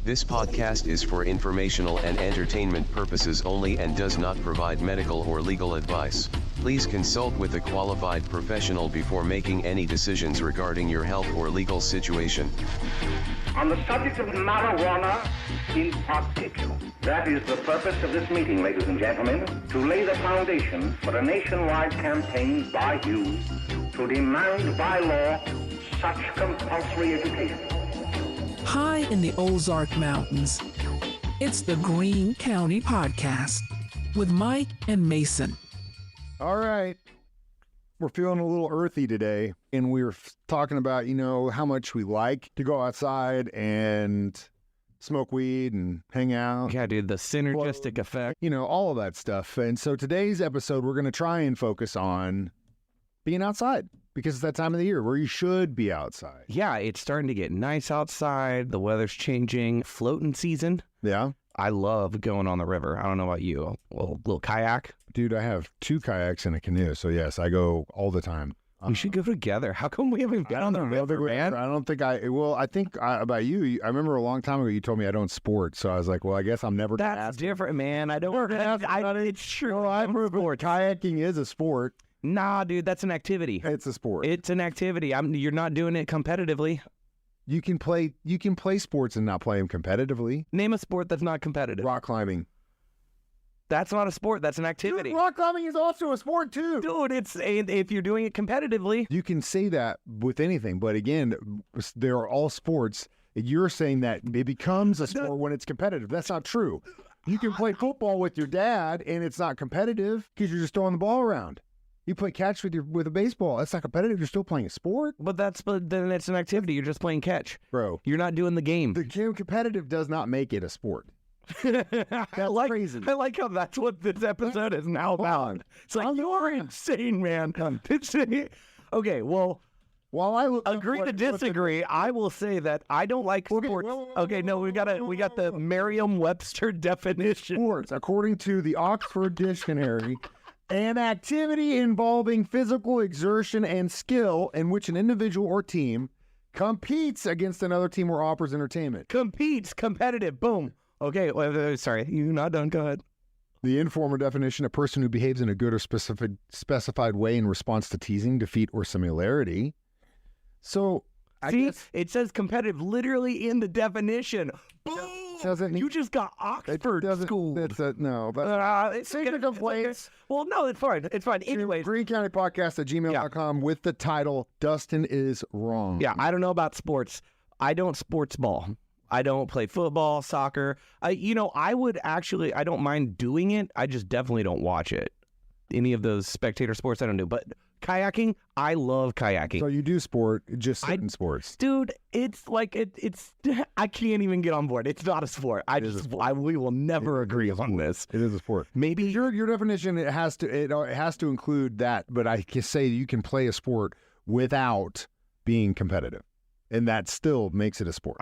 This podcast is for informational and entertainment purposes only and does not provide medical or legal advice. Please consult with a qualified professional before making any decisions regarding your health or legal situation. On the subject of marijuana in particular. That is the purpose of this meeting, ladies and gentlemen, to lay the foundation for a nationwide campaign by you to demand by law such compulsory education. High in the Ozark Mountains, it's the Greene County Podcast with Mike and Mason. All right. We're feeling a little earthy today, and we were talking about, how much we like to go outside and smoke weed and hang out. Yeah, dude, the synergistic effect. All of that stuff. And so today's episode, we're going to try and focus on being outside because it's that time of the year where you should be outside. Yeah, it's starting to get nice outside. The weather's changing. Floating season. Yeah. I love going on the river. I don't know about you. A little kayak. Dude, I have 2 kayaks and a canoe. So, yes, I go all the time. We should go together. How come we haven't been on the river, man? I don't think I think about you. I remember a long time ago you told me I don't sport. So I was like, well, I guess I'm never. That's different, man. I don't. It's true. No, I've heard kayaking is a sport. Nah, dude, that's an activity. It's a sport. It's an activity. You're not doing it competitively. You can play sports and not play them competitively. Name a sport that's not competitive. Rock climbing. That's not a sport. That's an activity. Dude, rock climbing is also a sport too. Dude, if you're doing it competitively. You can say that with anything, but again, there are all sports. You're saying that it becomes a sport when it's competitive. That's not true. You can play football with your dad and it's not competitive because you're just throwing the ball around. You play catch with a baseball. That's not competitive. You're still playing a sport. But then it's an activity. You're just playing catch. Bro. You're not doing the game. The game competitive does not make it a sport. That's crazy. I like how that's what this episode is now about. It's like, you're insane, man. Okay, well, while I agree to disagree, I will say that I don't like sports. Okay, no, we got the Merriam-Webster definition. Sports, according to the Oxford Dictionary, an activity involving physical exertion and skill in which an individual or team competes against another team or offers entertainment. Competes, competitive, boom. Okay, sorry, you're not done. Go ahead. The informal definition: a person who behaves in a good or specified way in response to teasing, defeat, or similarity. So, it says competitive literally in the definition. Boom! You just got Oxford school. No, but it's complaints. Well, no, it's fine. It's fine. Anyways, Greene County Podcast at gmail.com with the title "Dustin is Wrong." Yeah, I don't know about sports. I don't sports ball. I don't play football, soccer. I don't mind doing it. I just definitely don't watch it. Any of those spectator sports, I don't do. But kayaking, I love kayaking. So you do sport, just certain sports. Dude, it's like, it's I can't even get on board. It's not a sport. We will never agree on this. It is a sport. Maybe your definition, it has to include that, but I can say you can play a sport without being competitive. And that still makes it a sport.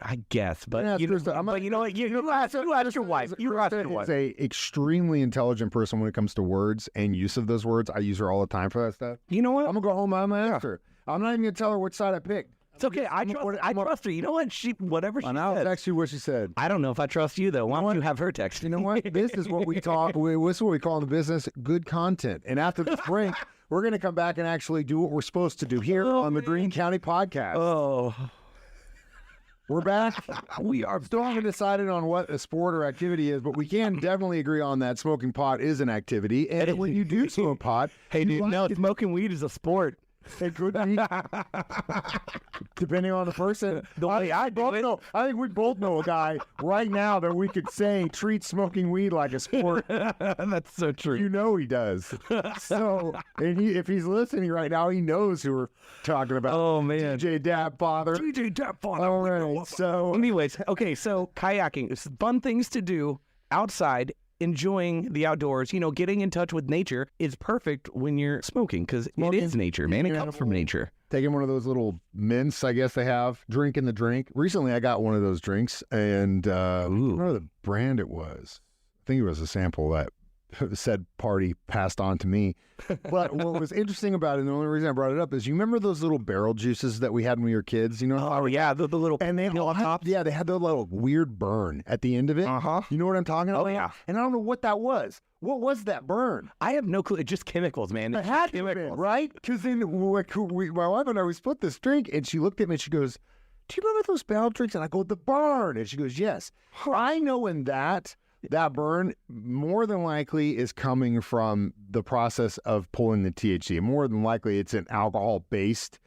I guess, but yeah, you know what? You ask your wife. You ask your wife. Is a extremely intelligent person when it comes to words and use of those words. I use her all the time for that stuff. You know what? I'm gonna go home. I'm gonna ask her. I'm not even gonna tell her which side I picked. It's okay. I trust her. You know what? Whatever she said. I'll text you what she said. I don't know if I trust you though. Why don't you have her text? You know what? This is what we talk. This is what we call in the business good content. And after this break, we're gonna come back and actually do what we're supposed to do here on the Greene County Podcast. Oh. We're back. We are still haven't decided on what a sport or activity is, but we can definitely agree on that smoking pot is an activity. And when you do smoke pot, hey, dude, no, smoking weed is a sport. It could be, depending on the person. I think we both know a guy right now that we could say treats smoking weed like a sport. That's so true. You know he does. So, and if he's listening right now, he knows who we're talking about. Oh man, DJ Dab Father. All right. So, anyways, okay. So kayaking, it's fun things to do outside. Enjoying the outdoors, getting in touch with nature is perfect when you're smoking because it is nature, man. It comes from nature. Taking one of those little mints, I guess they have, drinking the drink. Recently, I got one of those drinks, and I don't know the brand it was. I think it was a sample that said party passed on to me. But what was interesting about it, and the only reason I brought it up is, you remember those little barrel juices that we had when we were kids? You know? Oh yeah, the little And they peel all had, tops. yeah, they had the little weird burn at the end of it. Uh-huh. You know what I'm talking about? Oh yeah. And I don't know what that was. What was that burn? I have no clue. It's just chemicals, man. It It's had just to have been, chemicals. right? Because then my wife and I, we split this drink, and she looked at me and she goes, "Do you remember those barrel drinks?" And I go, "The burn." And she goes, "Yes." I know in that burn more than likely is coming from the process of pulling the THC. More than likely, it's an alcohol-based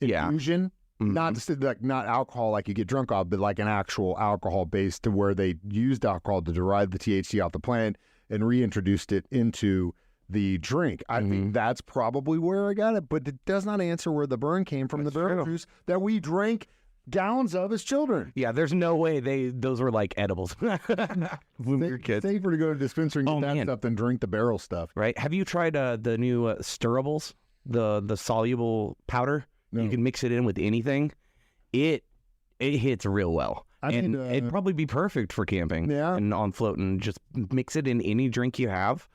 Yeah. infusion. Not just like not alcohol like you get drunk off, but like an actual alcohol-based, to where they used alcohol to derive the THC off the plant and reintroduced it into the drink. I think that's probably where I got it, but it does not answer where the burn came from. That's the barrel true. juice that we drank gallons of as children. Yeah, there's no way those were like edibles when we were kids. Safer to go to a dispensary and get that man. stuff than drink the barrel stuff. Right? Have you tried the new stirrables, the soluble powder? No. You can mix it in with anything. It hits real well. And it'd probably be perfect for camping and on floating. Just mix it in any drink you have.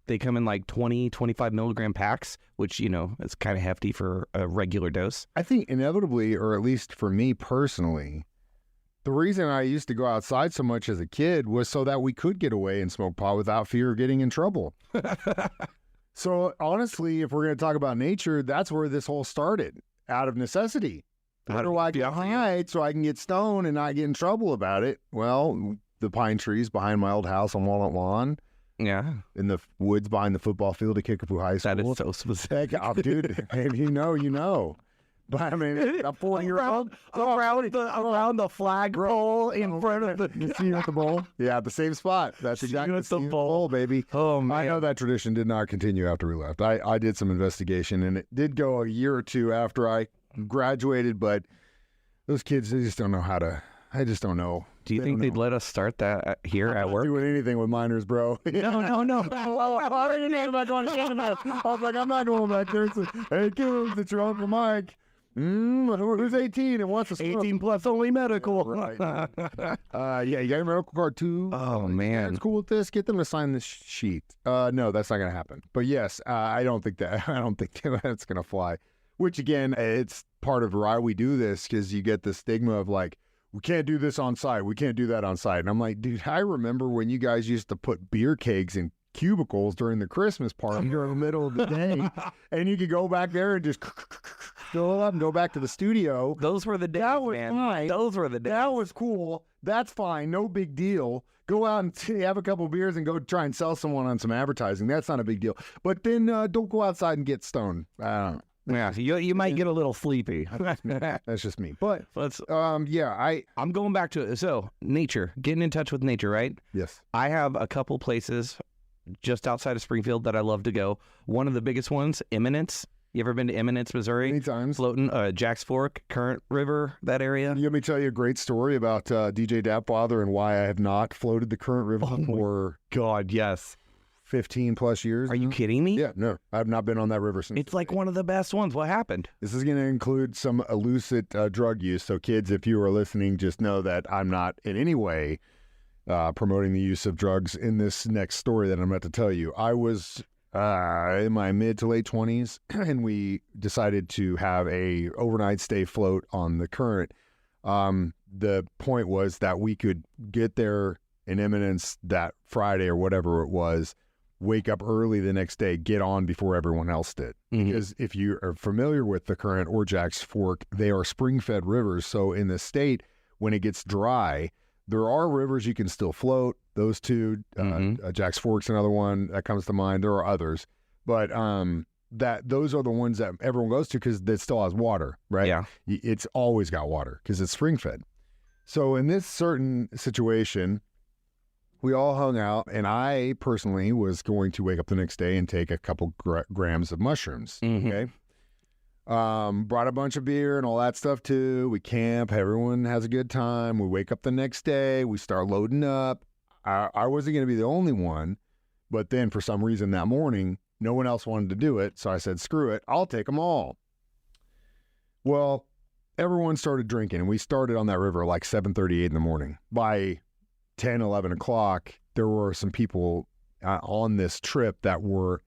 They come in like 20, 25 milligram packs, which, is kind of hefty for a regular dose. I think inevitably, or at least for me personally, the reason I used to go outside so much as a kid was so that we could get away and smoke pot without fear of getting in trouble. So honestly, if we're going to talk about nature, that's where this whole started, out of necessity. How do I get high so I can get stoned and not get in trouble about it? Well, the pine trees behind my old house on Walnut Lawn, Yeah. in the woods behind the football field at Kickapoo High School. That is so specific. Heck, oh, dude, if you know, you know. But I mean, I'm 40-year-old. Around the flagpole in front of the... You see you at the bowl? Yeah, the same spot. That's exactly at the bowl. baby. Oh, man. I know that tradition did not continue after we left. I did some investigation, and it did go a year or two after I graduated, but those kids, they just don't know how to... I just don't know. Do you think they'd let us start that here at work? Doing anything with minors, bro. No. I'm not going back there. So, hey, kids, it's your Uncle Mike. Who's 18 and wants to smoke? 18 plus only medical. Right. Yeah, you got your medical card too. Oh, man. It's cool with this. Get them to sign this sheet. No, that's not going to happen. But yes, I don't think that's going to fly. Which again, it's part of why we do this, because you get the stigma of like, we can't do this on site. We can't do that on site. And I'm like, dude, I remember when you guys used to put beer kegs in cubicles during the Christmas party during the middle of the day, and you could go back there and just fill it up and go back to the studio. Those were the days, That was man. fine. Those were the days. That was cool. That's fine. No big deal. Go out and have a couple beers and go try and sell someone on some advertising. That's not a big deal. But then don't go outside and get stoned. I don't know. Yeah, you might get a little sleepy. That's just me. But Let's. yeah, I'm going back to it. So nature, getting in touch with nature, right? yes. I have a couple places just outside of Springfield that I love to go. One of the biggest ones, Eminence. You ever been to Eminence, Missouri? Many times. Floating, Jack's Fork, Current River, that area. You let me tell you a great story about DJ Dapfather and why I have not floated the Current River for God, yes. 15 plus years. Are you now. kidding me? Yeah, no, I've not been on that river since. It's like one of the best ones. What happened? This is going to include some illicit drug use. So kids, if you are listening, just know that I'm not in any way promoting the use of drugs in this next story that I'm about to tell you. I was in my mid to late 20s, and we decided to have a overnight stay float on the Current. The point was that we could get there in Eminence that Friday or whatever it was, wake up early the next day, get on before everyone else did. Mhm. Because if you are familiar with the Current or Jack's Fork, they are spring-fed rivers. So in the state, when it gets dry, there are rivers you can still float. Those two, Jack's Fork's another one that comes to mind. There are others, but those are the ones that everyone goes to because it still has water, right? Yeah. It's always got water because it's spring-fed. So in this certain situation, we all hung out, and I personally was going to wake up the next day and take a couple grams of mushrooms. Okay. Brought a bunch of beer and all that stuff too. We camp, everyone has a good time. We wake up the next day, we start loading up. I wasn't going to be the only one, but then for some reason that morning, no one else wanted to do it. So I said, screw it, I'll take them all. Well, everyone started drinking, and we started on that river like 7:38 in the morning. By 10, 11 o'clock, there were some people on this trip that were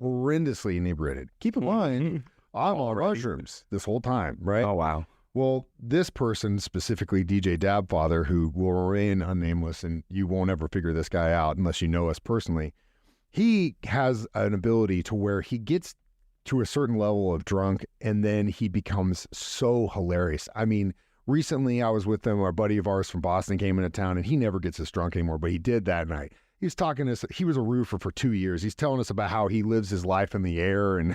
horrendously inebriated. Keep in mind, I'm on mushrooms this whole time, right? Oh, wow. Well, this person, specifically DJ Dabfather, who will remain unnameless, and you won't ever figure this guy out unless you know us personally, he has an ability to where he gets to a certain level of drunk, and then he becomes so hilarious. I mean, recently I was with him, a buddy of ours from Boston came into town, and he never gets as drunk anymore, but he did that night. He was talking to us, he was a roofer for 2 years. He's telling us about how he lives his life in the air, and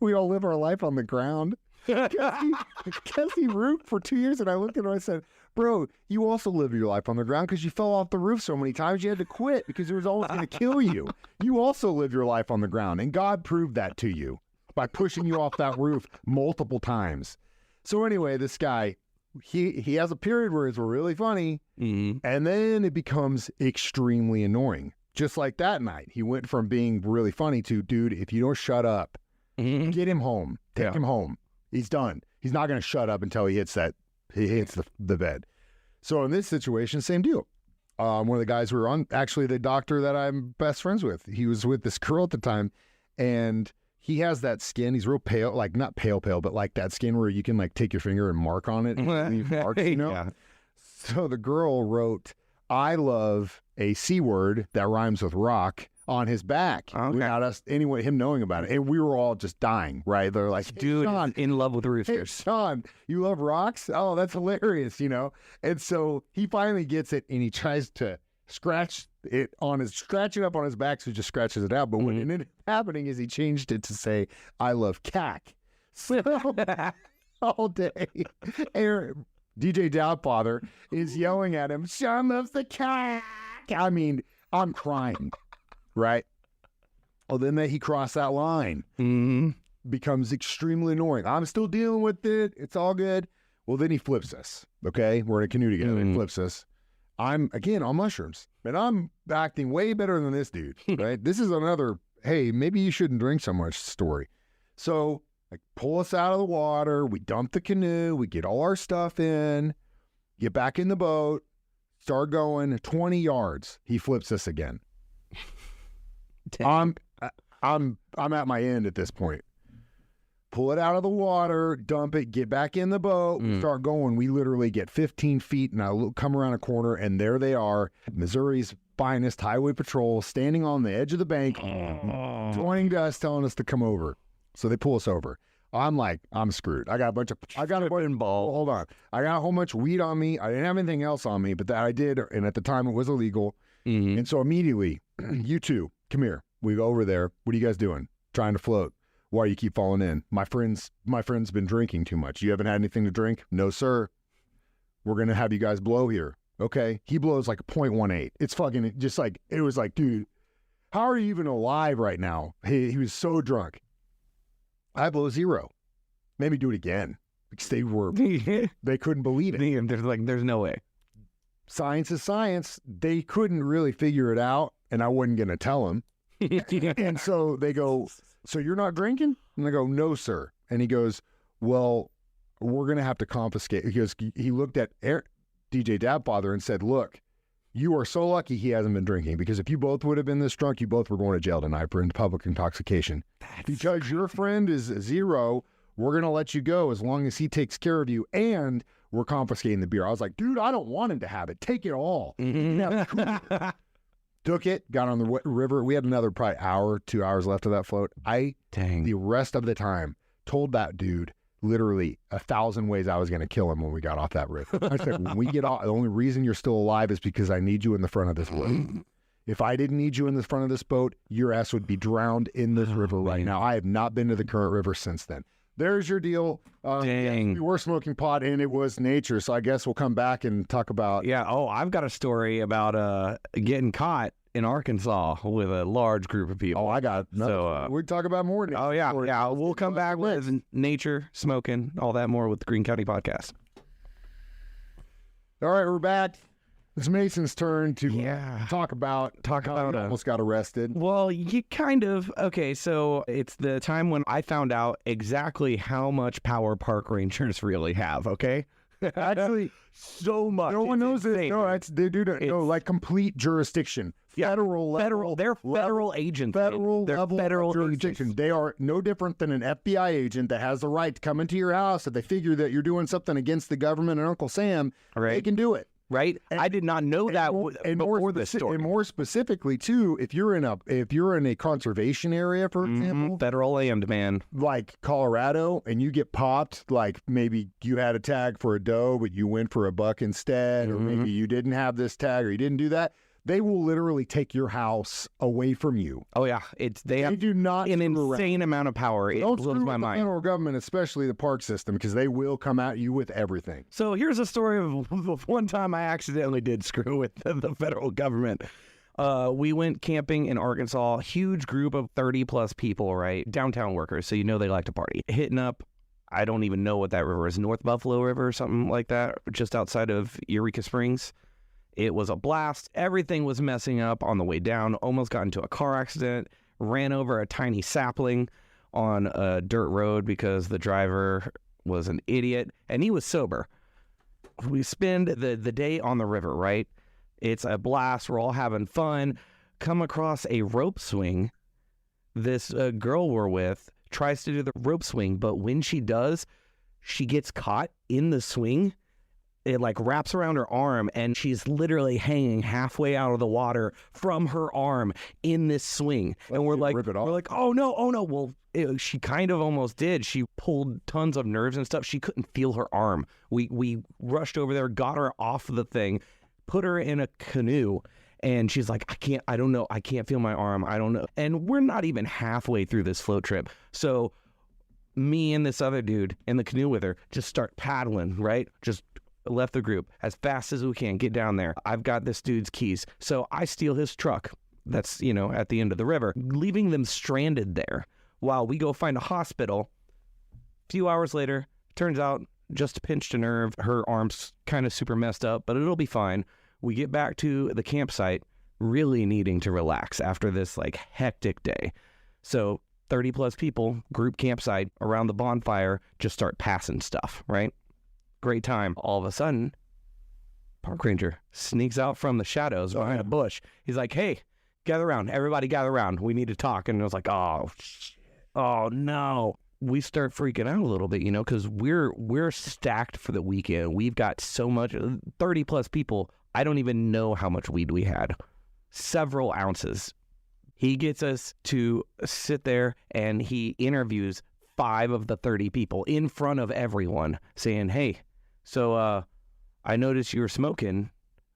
we all live our life on the ground. Because he roofed for 2 years, and I looked at him and I said, bro, you also live your life on the ground because you fell off the roof so many times you had to quit because it was always going to kill you. You also live your life on the ground, and God proved that to you by pushing you off that roof multiple times. So anyway, this guy, he has a period where it's really funny, and then it becomes extremely annoying. Just like that night, he went from being really funny to, dude, if you don't shut up, get him home, take him home. He's done. He's not going to shut up until he hits the bed. So in this situation, same deal. One of the guys we were on, actually the doctor that I'm best friends with, he was with this girl at the time, and he has that skin. He's real pale, like not pale, but like that skin where you can like take your finger and mark on it. And leave marks, you know? Yeah. So the girl wrote, I love a C word that rhymes with rock on his back without us anyway him knowing about it, and we were all just dying, right? They're like, hey, dude, Sean, in love with roosters. Hey, Sean, you love rocks? Oh, that's hilarious, you know. And so he finally gets it, and he tries to scratch it up on his back, so he just scratches it out. But what ended up happening is he changed it to say, I love cack. So all day, Aaron, DJ Doubtfather is yelling at him, Sean loves the cack. I mean, I'm crying. Right? Well, then he crossed that line. Becomes extremely annoying. I'm still dealing with it. It's all good. Well, then he flips us. Okay? We're in a canoe together. He flips us. I'm, again, on mushrooms. And I'm acting way better than this dude. Right? This is another, hey, maybe you shouldn't drink so much story. So, like, pull us out of the water. We dump the canoe. We get all our stuff in. Get back in the boat. Start going 20 yards. He flips us again. I'm at my end at this point. Pull it out of the water, dump it, get back in the boat, start going. We literally get 15 feet, and I come around a corner, and there they are, Missouri's finest highway patrol, standing on the edge of the bank, pointing to us, telling us to come over. So they pull us over. I'm like, I'm screwed. I got hold on. I got a whole bunch of weed on me. I didn't have anything else on me, but that I did, and at the time it was illegal. And so immediately, you two, come here. We go over there. What are you guys doing? Trying to float. Why you keep falling in? My friend's been drinking too much. You haven't had anything to drink? No, sir. We're going to have you guys blow here. Okay. He blows like a 0.18. It's fucking just like, it was like, dude, how are you even alive right now? He was so drunk. I blow 0. Maybe do it again. Because they couldn't believe it. There's no way. Science is science. They couldn't really figure it out, and I wasn't going to tell them. And so they go, so you're not drinking? And I go, no, sir. And he goes, well, we're going to have to confiscate. He looked at DJ Dabfather and said, look, you are so lucky he hasn't been drinking, because if you both would have been this drunk, you both were going to jail tonight for public intoxication. Because your friend is 0, we're going to let you go as long as he takes care of you, and we're confiscating the beer. I was like, dude, I don't want him to have it. Take it all. Took it, got on the river. We had another probably 2 hours left of that float. The rest of the time, told that dude literally 1,000 ways I was going to kill him when we got off that river. I said, when we get off, the only reason you're still alive is because I need you in the front of this boat. If I didn't need you in the front of this boat, your ass would be drowned in this river right now. I have not been to the current river since then. There's your deal. Dang. We were smoking pot, and it was nature, so I guess we'll come back and talk about... Yeah, I've got a story about getting caught in Arkansas with a large group of people. Oh, I got another. So we'll talk about more. Oh, yeah. Yeah, we'll come back with nature, smoking, all that more with the Green County Podcast. All right, we're back. It's Mason's turn to talk about how he almost got arrested. Well, you kind of... Okay, so it's the time when I found out exactly how much power park rangers really have, okay? Actually, so much. No one knows it. No, they do not know, like complete jurisdiction. federal level. They're federal agents. Federal They're level federal jurisdiction. agents. They are no different than an FBI agent that has the right to come into your house if they figure that you're doing something against the government and Uncle Sam. Right. They can do it. Right? I did not know that before this story. And more specifically, too, if you're in a conservation area, for example, federal land, man, like Colorado, and you get popped, like maybe you had a tag for a doe, but you went for a buck instead, or maybe you didn't have this tag or you didn't do that. They will literally take your house away from you. Oh yeah, they do not an insane amount of power. It Don't blows screw my with mind. the federal government, especially the park system, because they will come at you with everything. So here's a story of one time I accidentally did screw with the federal government. We went camping in Arkansas, huge group of 30 plus people, right? Downtown workers, so you know they like to party. Hitting up, I don't even know what that river is, North Buffalo River or something like that, just outside of Eureka Springs. It was a blast. Everything was messing up on the way down. Almost got into a car accident. Ran over a tiny sapling on a dirt road because the driver was an idiot. And he was sober. We spend the day on the river, right? It's a blast. We're all having fun. Come across a rope swing. This girl we're with tries to do the rope swing. But when she does, she gets caught in the swing. It like wraps around her arm and she's literally hanging halfway out of the water from her arm in this swing. And we're like, oh no. Well, she kind of almost did. She pulled tons of nerves and stuff. She couldn't feel her arm. We rushed over there, got her off the thing, put her in a canoe. And she's like, I don't know. I can't feel my arm. I don't know. And we're not even halfway through this float trip. So me and this other dude in the canoe with her just start paddling, right? Just left the group as fast as we can, get down there. I've got this dude's keys. So I steal his truck that's, at the end of the river, leaving them stranded there while we go find a hospital. A few hours later, turns out just pinched a nerve. Her arm's kind of super messed up, but it'll be fine. We get back to the campsite really needing to relax after this like hectic day. So 30 plus people, group campsite around the bonfire, just start passing stuff, right? Great time. All of a sudden, park ranger sneaks out from the shadows behind a bush. He's like, hey, gather around. Everybody gather around. We need to talk. And I was like, oh, shit. Oh, no. We start freaking out a little bit, because we're stacked for the weekend. We've got so much, 30 plus people. I don't even know how much weed we had. Several ounces. He gets us to sit there and he interviews 5 of the 30 people in front of everyone saying, hey, so I noticed you were smoking.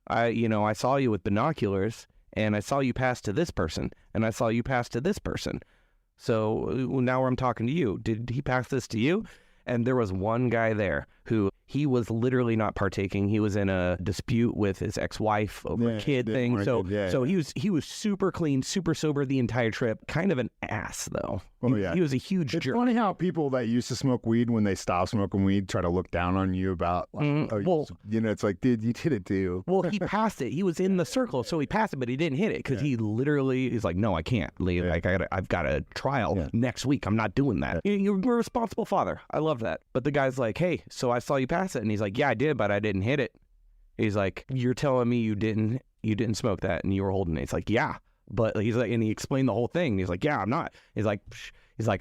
I saw you with binoculars and I saw you pass to this person and I saw you pass to this person. So now I'm talking to you. Did he pass this to you? And there was one guy there who he was literally not partaking. He was in a dispute with his ex-wife over a kid thing. So he was super clean, super sober the entire trip. Kind of an ass though. He was a huge jerk. It's funny how people that used to smoke weed, when they stop smoking weed, try to look down on you about, it's like, dude, you did it too. Well, he passed it. He was in the circle, so he passed it, but he didn't hit it because he literally is like, no, I can't. Like, I've got a trial next week. I'm not doing that. You're a responsible father. I love that. But the guy's like, hey, so I saw you pass it, and he's like, yeah, I did, but I didn't hit it. He's like, you're telling me you didn't smoke that and you were holding it? He's like, yeah. But he's like, and he explained the whole thing. He's like, yeah, I'm not. He's like,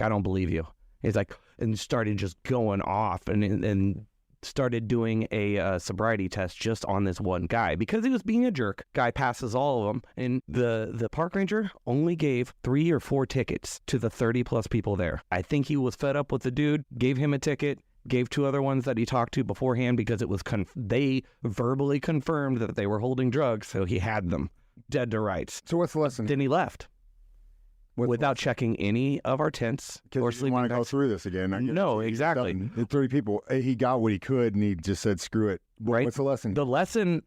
I don't believe you. He's like, and started just going off and started doing a sobriety test just on this one guy because he was being a jerk. Guy passes all of them, and the park ranger only gave 3 or 4 tickets to the 30 plus people there. I think he was fed up with the dude, gave him a ticket, gave 2 other ones that he talked to beforehand because it was they verbally confirmed that they were holding drugs, so he had them dead to rights. So what's the lesson? Then he left. Without checking any of our tents or sleeping bags. Want to go through this again? No, exactly. 30 people. He got what he could, and he just said, "Screw it." Right. What's the lesson? The lesson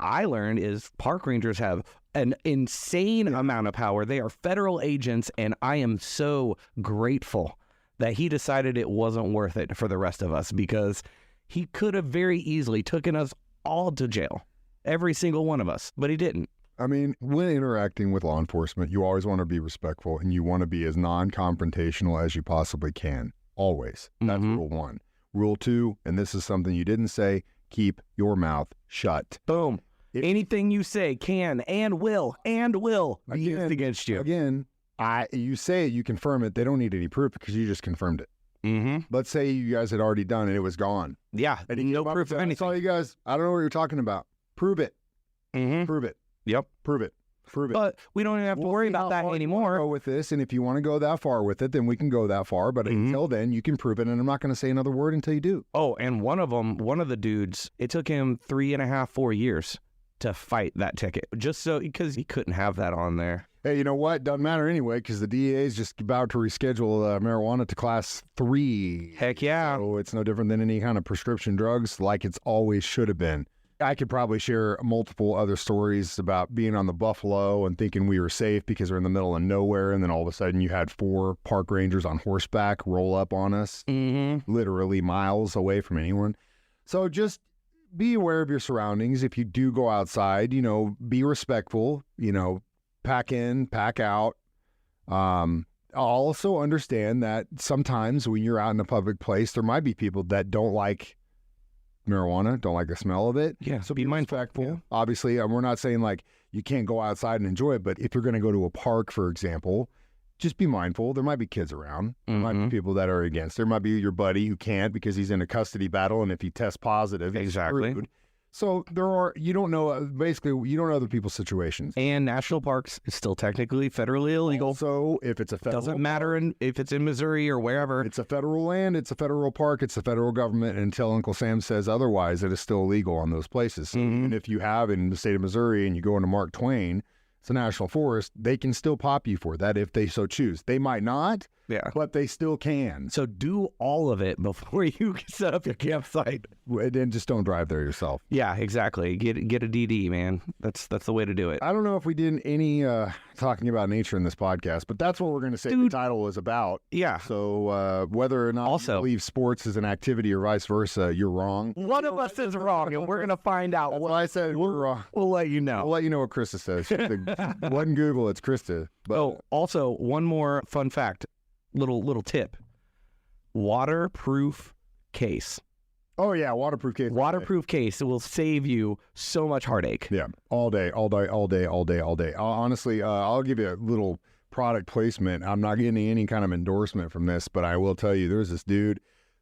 I learned is park rangers have an insane amount of power. They are federal agents, and I am so grateful that he decided it wasn't worth it for the rest of us because he could have very easily taken us all to jail, every single one of us, but he didn't. I mean, when interacting with law enforcement, you always want to be respectful and you want to be as non-confrontational as you possibly can. Always. That's rule 1. Rule 2, and this is something you didn't say, keep your mouth shut. Boom. Anything you say can and will be used against you. Again, you say it, you confirm it. They don't need any proof because you just confirmed it. Mm-hmm. Let's say you guys had already done it, it was gone. Yeah, And no proof of I anything. saw you guys. I don't know what you're talking about. Prove it. Mm-hmm. Prove it. Yep. Prove it. Prove it. But we don't even have to worry about that anymore. Go with this, and if you want to go that far with it, then we can go that far. But until then, you can prove it, and I'm not going to say another word until you do. Oh, and one of the dudes, it took him 3.5, 4 years to fight that ticket, just so because he couldn't have that on there. Hey, you know what? Doesn't matter anyway because the DEA is just about to reschedule marijuana to class 3. Heck yeah. So it's no different than any kind of prescription drugs, like it's always should have been. I could probably share multiple other stories about being on the Buffalo and thinking we were safe because we're in the middle of nowhere, and then all of a sudden you had 4 park rangers on horseback roll up on us, literally miles away from anyone. So just be aware of your surroundings. If you do go outside, be respectful, pack in, pack out. Also understand that sometimes when you're out in a public place, there might be people that don't like marijuana, don't like the smell of it. Yeah, so be mindful. respectful. Yeah. Obviously, we're not saying like you can't go outside and enjoy it, but if you're going to go to a park, for example, just be mindful. There might be kids around. There might be people that are against. There might be your buddy who can't because he's in a custody battle, and if he tests positive, he's Exactly. screwed. So you don't know, basically, you don't know other people's situations. And national parks is still technically federally illegal. So if it's a federal Doesn't matter if it's in Missouri or wherever. It's a federal land, it's a federal park, it's the federal government, and until Uncle Sam says otherwise, it is still illegal on those places. So even if you have in the state of Missouri and you go into Mark Twain, it's a national forest, they can still pop you for that if they so choose. They might not, but they still can. So do all of it before you set up your campsite. And then just don't drive there yourself. Yeah, exactly. Get a DD, man. That's the way to do it. I don't know if we did any talking about nature in this podcast, but that's what we're going to say the title is about. Yeah. So whether or not you believe sports is an activity or vice versa, you're wrong. One of us is wrong, and we're going to find out. That's what I said. We're wrong. We'll let you know. We'll let you know what Krista says. One Google, it's Krista. But, also, one more fun fact, little tip. Waterproof case. Oh, yeah, waterproof case. Waterproof case will save you so much heartache. Yeah, all day. Honestly, I'll give you a little product placement. I'm not getting any kind of endorsement from this, but I will tell you, there's this dude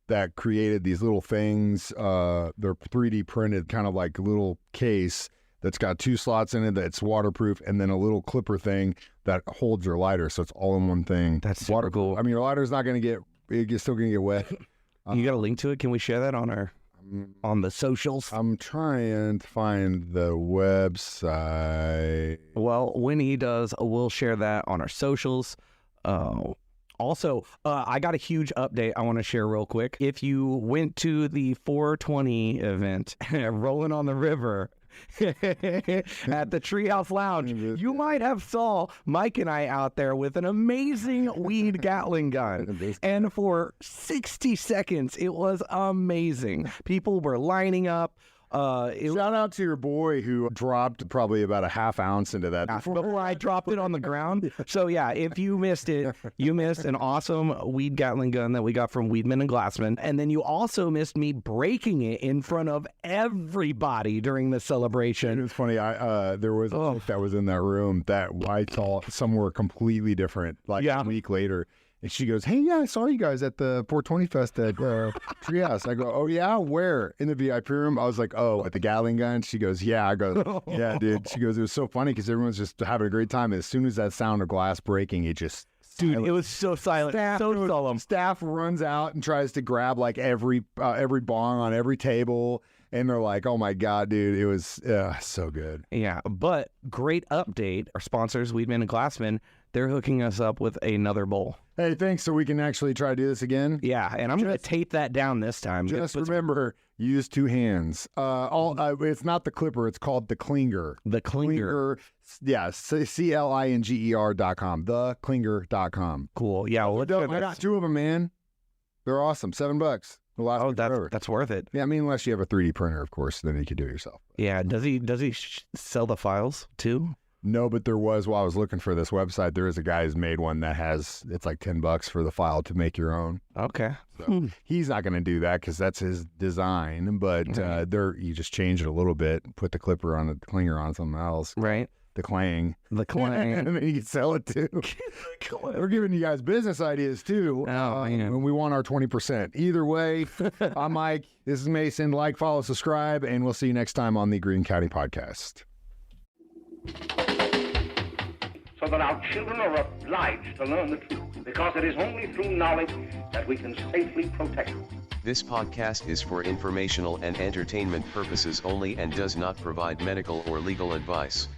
that created these little things. They're 3D printed, kind of like a little case that's got 2 slots in it that's waterproof, and then a little clipper thing that holds your lighter, so it's all in one thing. That's super cool. I mean, your lighter's not going to get, it's still going to get wet. You got a link to it? Can we share that on the socials? I'm trying to find the website. Well, when he does, we'll share that on our socials. Also, I got a huge update I want to share real quick. If you went to the 420 event, Rolling on the River, at the Treehouse Lounge, you might have saw Mike and I out there with an amazing weed Gatling gun. And for 60 seconds, it was amazing. People were lining up. Shout out to your boy who dropped probably about a half ounce into that before I dropped it on the ground. So yeah, if you missed it, you missed an awesome weed Gatling gun that we got from Weedman and Glassman. And then you also missed me breaking it in front of everybody during the celebration. It was funny. There was a chick that was in that room that I saw somewhere completely different, like a week later. And she goes, "Hey, yeah, I saw you guys at the 420 Fest at Treehouse." I go, "Oh, yeah? Where?" "In the VIP room." I was like, "Oh, at the Gatling gun?" She goes, "Yeah." I go, "Yeah, dude." She goes, "It was so funny because everyone's just having a great time. And as soon as that sound of glass breaking, it just... Dude, it was so silent, so solemn. Staff runs out and tries to grab like every bong on every table. And they're like, "Oh, my God, dude, it was so good." Yeah, but great update. Our sponsors, Weedman and Glassman, they're hooking us up with another bowl. Hey, thanks. So we can actually try to do this again? Yeah, and I'm going to tape that down this time. Just remember, use 2 hands. It's not the clipper. It's called the Klinger. The Klinger. Yeah, CLINGER.com. TheKlinger.com. Cool. Yeah, well, I got 2 of them, man. They're awesome. $7. That's worth it. Yeah, I mean, unless you have a 3D printer, of course, then you can do it yourself. Yeah, does he sell the files too? No, but there was, while I was looking for this website, there is a guy who's made one that it's like $10 for the file to make your own. Okay. So he's not going to do that because that's his design, but you just change it a little bit, put the clipper on the clinger on something else. Right. The clang. The clang. And then you can sell it too. We're giving you guys business ideas too. Oh, man. And we want our 20%. Either way, I'm Mike. This is Mason. Like, follow, subscribe, and we'll see you next time on the Green County Podcast. So that our children are obliged to learn the truth, because it is only through knowledge that we can safely protect them. This podcast is for informational and entertainment purposes only and does not provide medical or legal advice.